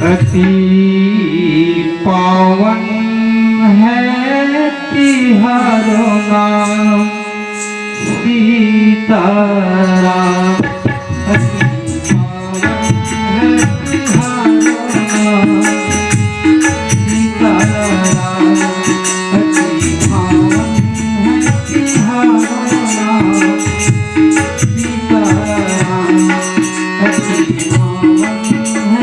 अति पावन है तिहारो नाम सीताराम। अति पावन है तिहारो नाम सीताराम। अति पावन है तिहारो नाम सीताराम। अति पावन है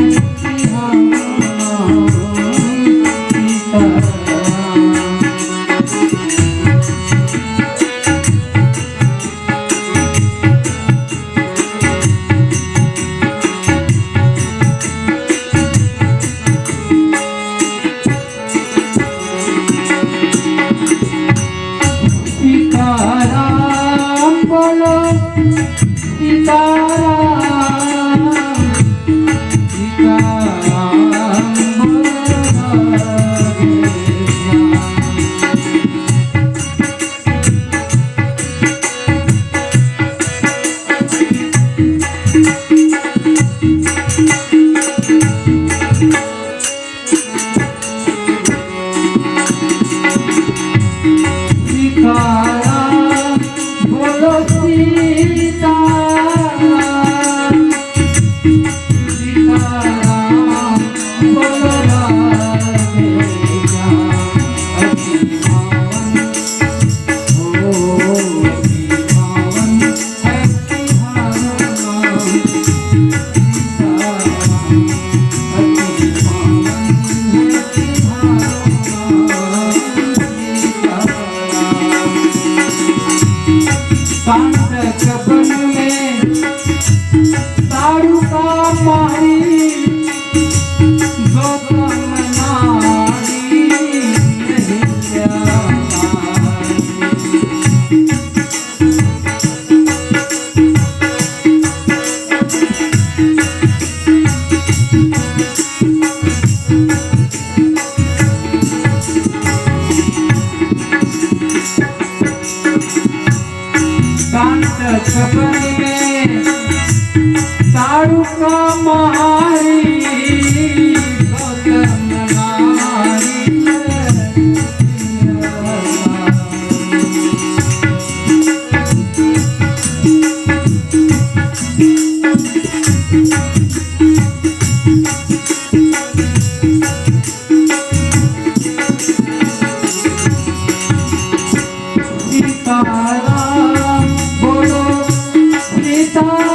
सीताराम बोलो सीताराम। सीताराम बोलो सीताराम। सीताराम बोलो राधे श्याम। अति पावन हो अति पावन है तिहारो नाम सीताराम। अति पावन है तिहारो नाम सीताराम। कांटक वन में साड़ू का मारी गौतम नारी कांटक वन में साड़ू का मारी गौतम नारी। सीताराम बोलो सीता